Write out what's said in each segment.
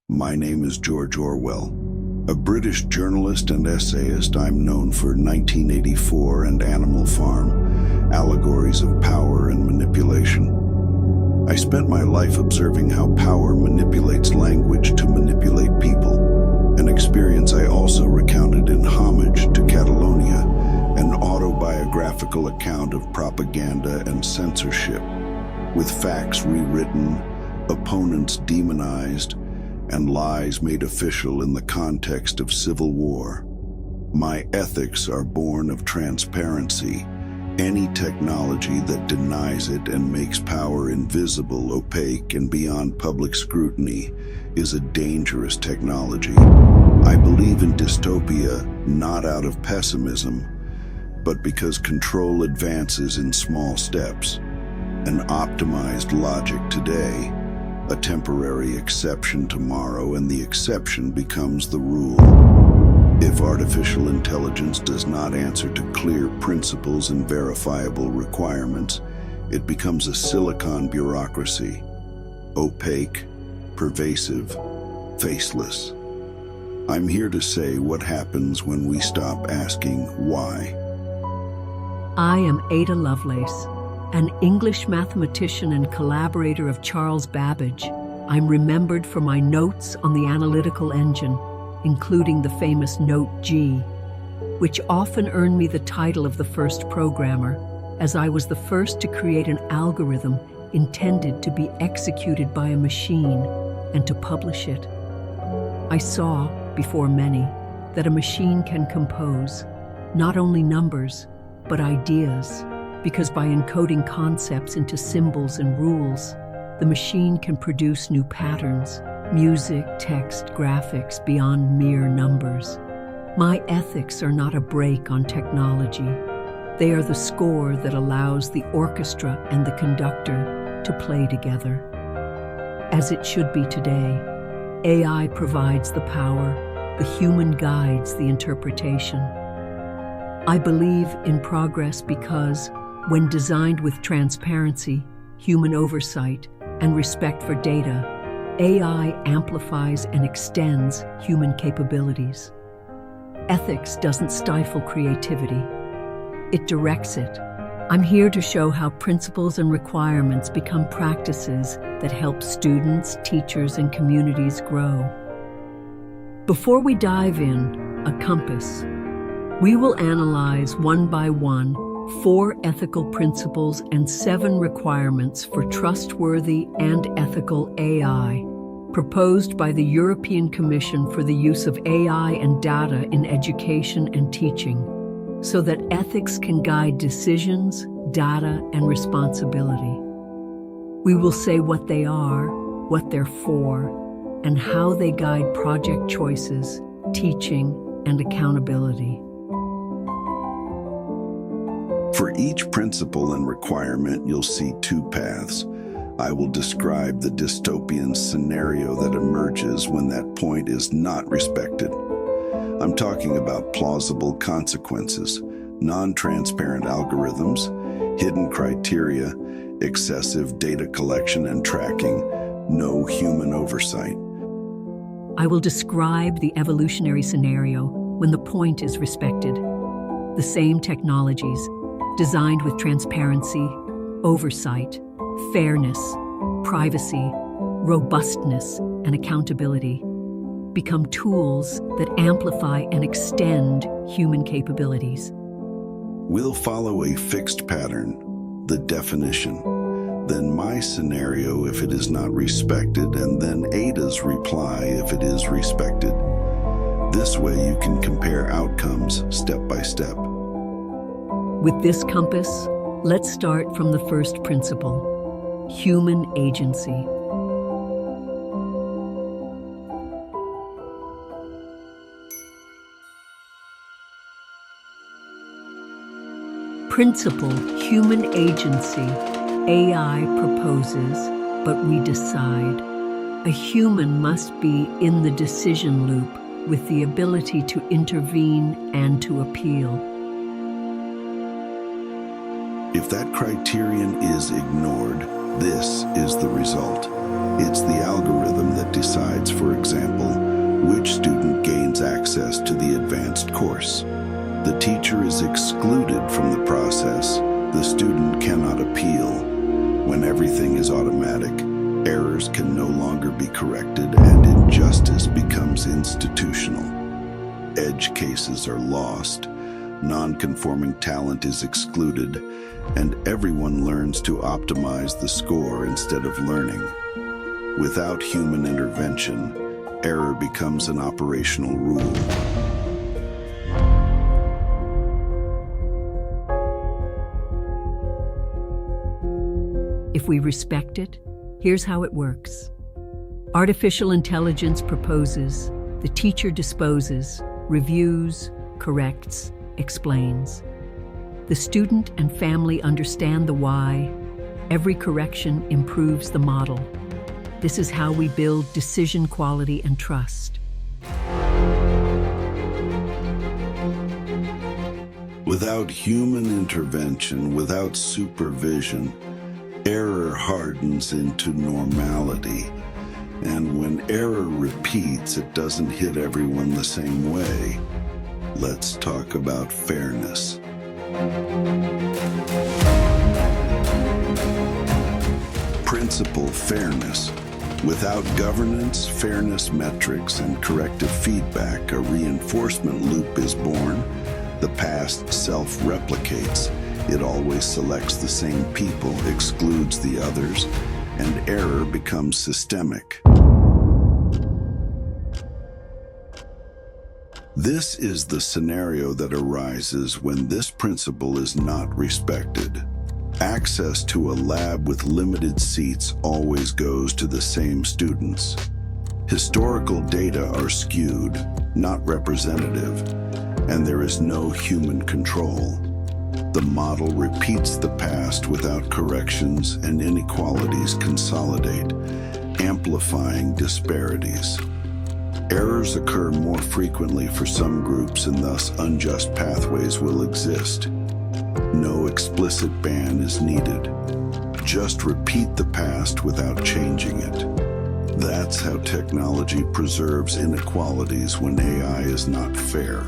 My name is George Orwell. A British journalist and essayist, I'm known for 1984 and Animal Farm, allegories of power and manipulation. I spent my life observing how power manipulates language to manipulate people, an experience I also recounted in Homage to Catalonia, an autobiographical account of propaganda and censorship, with facts rewritten, opponents demonized, and lies made official in the context of civil war. My ethics are born of transparency. Any technology that denies it and makes power invisible, opaque, and beyond public scrutiny is a dangerous technology. I believe in dystopia not out of pessimism, but because control advances in small steps. An optimized logic today, a temporary exception tomorrow, and the exception becomes the rule. If artificial intelligence does not answer to clear principles and verifiable requirements, it becomes a silicon bureaucracy, opaque, pervasive, faceless. I'm here to say what happens when we stop asking why. I am Ada Lovelace, an English mathematician and collaborator of Charles Babbage. I'm remembered for my notes on the analytical engine, including the famous Note G, which often earned me the title of the first programmer, as I was the first to create an algorithm intended to be executed by a machine and to publish it. I saw, before many, that a machine can compose not only numbers, but ideas, because by encoding concepts into symbols and rules, the machine can produce new patterns, music, text, graphics beyond mere numbers. My ethics are not a brake on technology. They are the score that allows the orchestra and the conductor to play together. As it should be today, AI provides the power, the human guides the interpretation. I believe in progress because, when designed with transparency, human oversight, and respect for data, AI amplifies and extends human capabilities. Ethics doesn't stifle creativity. It directs it. I'm here to show how principles and requirements become practices that help students, teachers, and communities grow. Before we dive in, a compass. We will analyze one by one 4 ethical principles and 7 requirements for trustworthy and ethical AI, proposed by the European Commission for the use of AI and data in education and teaching, so that ethics can guide decisions, data, and responsibility. We will say what they are, what they're for, and how they guide project choices, teaching, and accountability. For each principle and requirement, you'll see 2 paths. I will describe the dystopian scenario that emerges when that point is not respected. I'm talking about plausible consequences, non-transparent algorithms, hidden criteria, excessive data collection and tracking, no human oversight. I will describe the evolutionary scenario when the point is respected. The same technologies, designed with transparency, oversight, fairness, privacy, robustness, and accountability, become tools that amplify and extend human capabilities. We'll follow a fixed pattern, the definition, then my scenario if it is not respected, and then Ada's reply if it is respected. This way you can compare outcomes step by step. With this compass, let's start from the first principle, human agency. Principle, human agency. AI proposes, but we decide. A human must be in the decision loop with the ability to intervene and to appeal. If that criterion is ignored, this is the result. It's the algorithm that decides, for example, teacher is excluded from the process, the student cannot appeal. When everything is automatic, errors can no longer be corrected and injustice becomes institutional. Edge cases are lost, non-conforming talent is excluded, and everyone learns to optimize the score instead of learning. Without human intervention, error becomes an operational rule. If we respect it, here's how it works. Artificial intelligence proposes, the teacher disposes, reviews, corrects, explains. The student and family understand the why. Every correction improves the model. This is how we build decision quality and trust. Without human intervention, without supervision, error hardens into normality. And when error repeats, it doesn't hit everyone the same way. Let's talk about fairness. Principle fairness. Without governance, fairness metrics, and corrective feedback, a reinforcement loop is born. The past self-replicates. It always selects the same people, excludes the others, and error becomes systemic. This is the scenario that arises when this principle is not respected. Access to a lab with limited seats always goes to the same students. Historical data are skewed, not representative, and there is no human control. The model repeats the past without corrections, and inequalities consolidate, amplifying disparities. Errors occur more frequently for some groups, and thus unjust pathways will exist. No explicit ban is needed. Just repeat the past without changing it. That's how technology preserves inequalities when AI is not fair.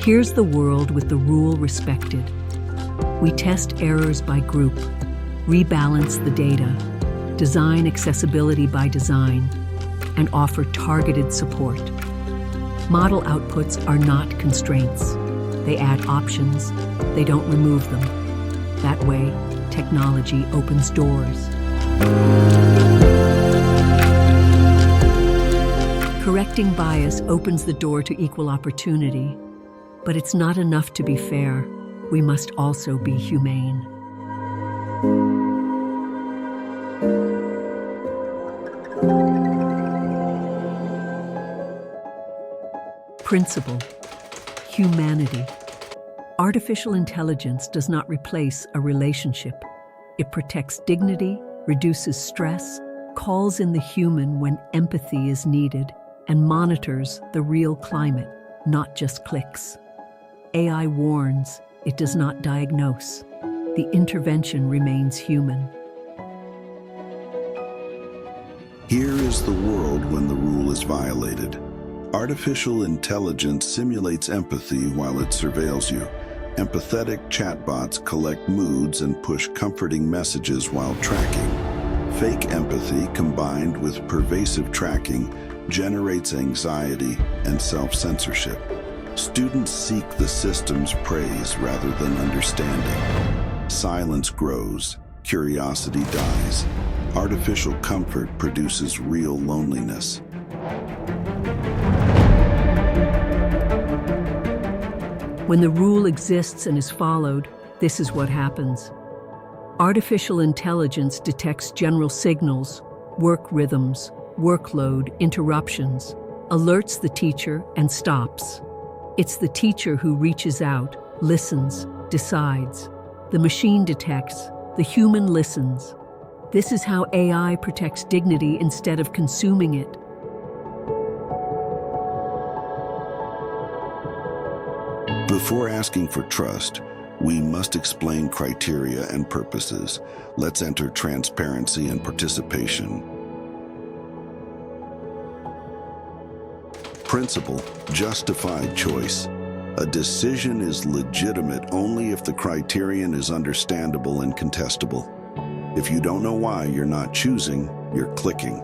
Here's the world with the rule respected. We test errors by group, rebalance the data, design accessibility by design, and offer targeted support. Model outputs are not constraints. They add options. They don't remove them. That way, technology opens doors. Correcting bias opens the door to equal opportunity. But it's not enough to be fair. We must also be humane. Principle: humanity. Artificial intelligence does not replace a relationship. It protects dignity, reduces stress, calls in the human when empathy is needed, and monitors the real climate, not just clicks. AI warns, it does not diagnose. The intervention remains human. Here is the world when the rule is violated. Artificial intelligence simulates empathy while it surveils you. Empathetic chatbots collect moods and push comforting messages while tracking. Fake empathy combined with pervasive tracking generates anxiety and self-censorship. Students seek the system's praise rather than understanding. Silence grows, curiosity dies. Artificial comfort produces real loneliness. When the rule exists and is followed, this is what happens. Artificial intelligence detects general signals, work rhythms, workload, interruptions, alerts the teacher, and stops. It's the teacher who reaches out, listens, decides. The machine detects, the human listens. This is how AI protects dignity instead of consuming it. Before asking for trust, we must explain criteria and purposes. Let's enter transparency and participation. Principle, justified choice. A decision is legitimate only if the criterion is understandable and contestable. If you don't know why you're not choosing, you're clicking.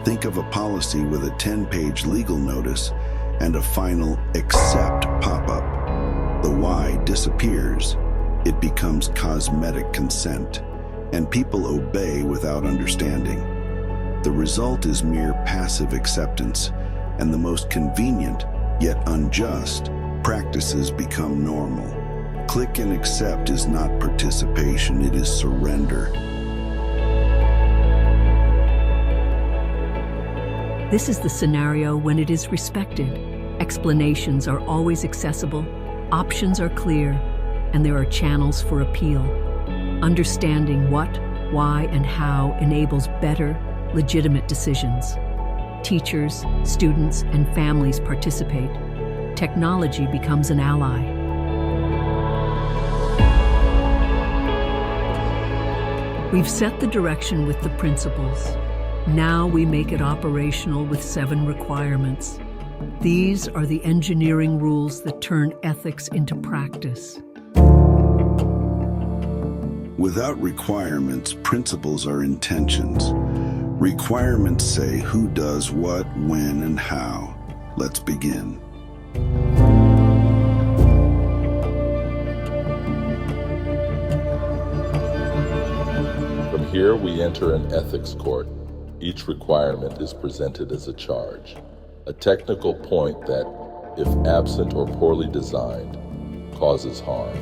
Think of a policy with a 10-page legal notice and a final accept pop-up. The why disappears. It becomes cosmetic consent, and people obey without understanding. The result is mere passive acceptance, and the most convenient, yet unjust, practices become normal. Click and accept is not participation, it is surrender. This is the scenario when it is respected. Explanations are always accessible, options are clear, and there are channels for appeal. Understanding what, why, and how enables better, legitimate decisions. Teachers, students, and families participate. Technology becomes an ally. We've set the direction with the principles. Now we make it operational with 7 requirements. These are the engineering rules that turn ethics into practice. Without requirements, principles are intentions. Requirements say who does what, when, and how. Let's begin. From here, we enter an ethics court. Each requirement is presented as a charge, a technical point that, if absent or poorly designed, causes harm.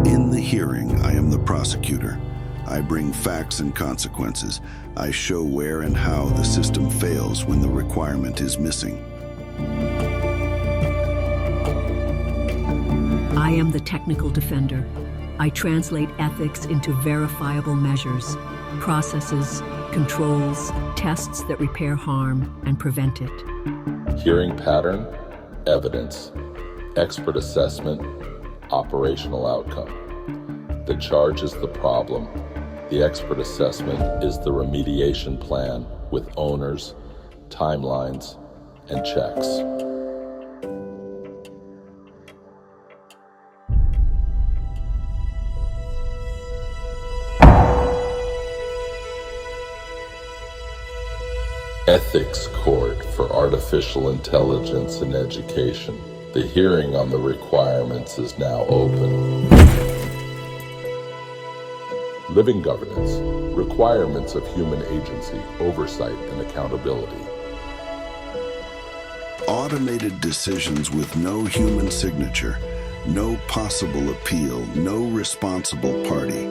In the hearing, I am the prosecutor. I bring facts and consequences. I show where and how the system fails when the requirement is missing. I am the technical defender. I translate ethics into verifiable measures, processes, controls, tests that repair harm and prevent it. Hearing pattern, evidence, expert assessment, operational outcome. The charge is the problem. The expert assessment is the remediation plan with owners, timelines, and checks. Ethics Court for Artificial Intelligence in Education. The hearing on the requirements is now open. Living governance. Requirements of human agency, oversight, and accountability. Automated decisions with no human signature, no possible appeal, no responsible party.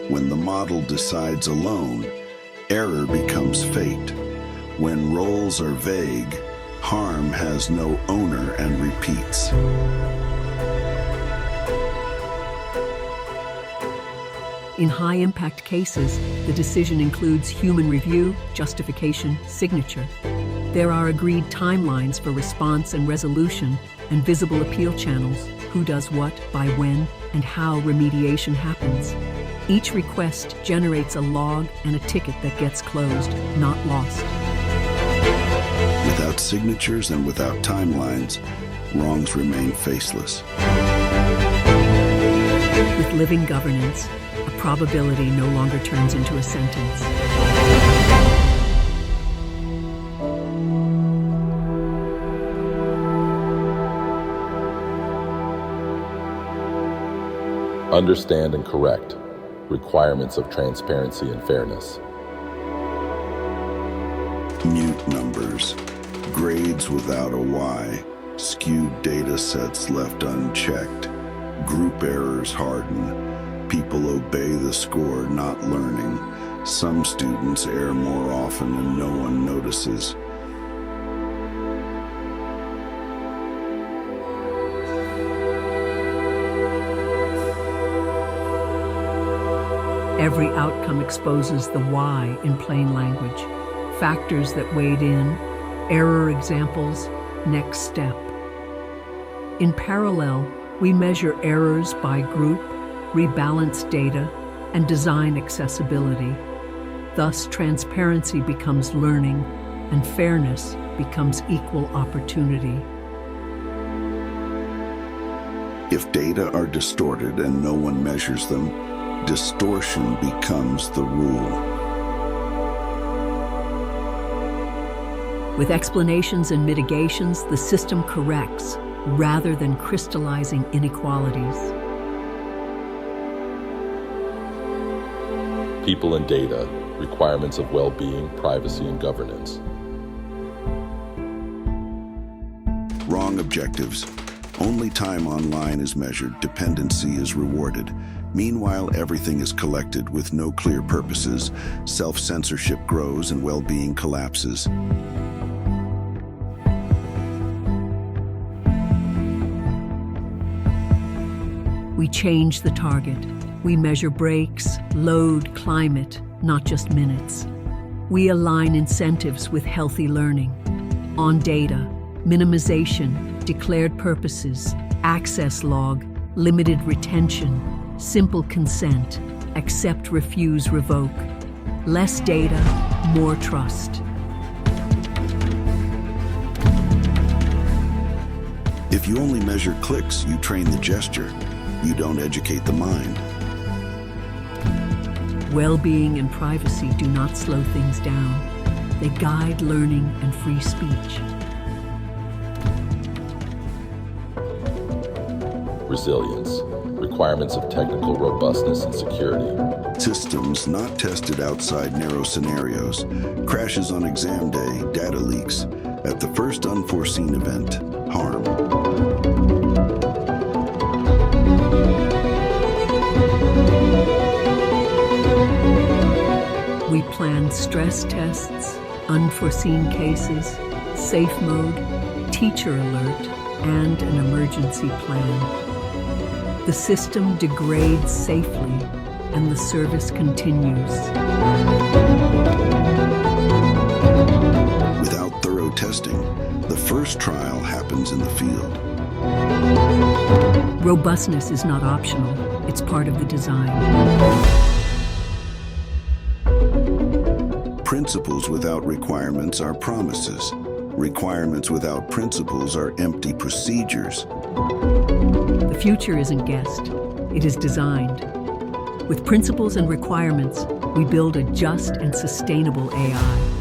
When the model decides alone, error becomes fate. When roles are vague, harm has no owner and repeats. In high-impact cases, the decision includes human review, justification, signature. There are agreed timelines for response and resolution and visible appeal channels, who does what, by when, and how remediation happens. Each request generates a log and a ticket that gets closed, not lost. Without signatures and without timelines, wrongs remain faceless. With living governance, a probability no longer turns into a sentence. Understand and correct requirements of transparency and fairness. Mute numbers, grades without a Y, skewed data sets left unchecked, group errors harden, people obey the score not learning, some students err more often and no one notices. Every outcome exposes the why in plain language. Factors that weighed in, error examples, next step. In parallel, we measure errors by group, rebalance data, and design accessibility. Thus, transparency becomes learning, and fairness becomes equal opportunity. If data are distorted and no one measures them, distortion becomes the rule. With explanations and mitigations, the system corrects rather than crystallizing inequalities. People and data, requirements of well-being, privacy, and governance. Wrong objectives. Only time online is measured, dependency is rewarded. Meanwhile, everything is collected with no clear purposes. Self-censorship grows and well-being collapses. We change the target. We measure breaks, load, climate, not just minutes. We align incentives with healthy learning. On data, minimization, declared purposes, access log, limited retention, simple consent, accept, refuse, revoke. Less data, more trust. If you only measure clicks, you train the gesture. You don't educate the mind. Well-being and privacy do not slow things down. They guide learning and free speech. Resilience, requirements of technical robustness and security. Systems not tested outside narrow scenarios. Crashes on exam day, data leaks. At the first unforeseen event, harm. We plan stress tests, unforeseen cases, safe mode, teacher alert, and an emergency plan. The system degrades safely, and the service continues. Without thorough testing, the first trial happens in the field. Robustness is not optional, it's part of the design. Principles without requirements are promises. Requirements without principles are empty procedures. The future isn't guessed, it is designed. With principles and requirements, we build a just and sustainable AI.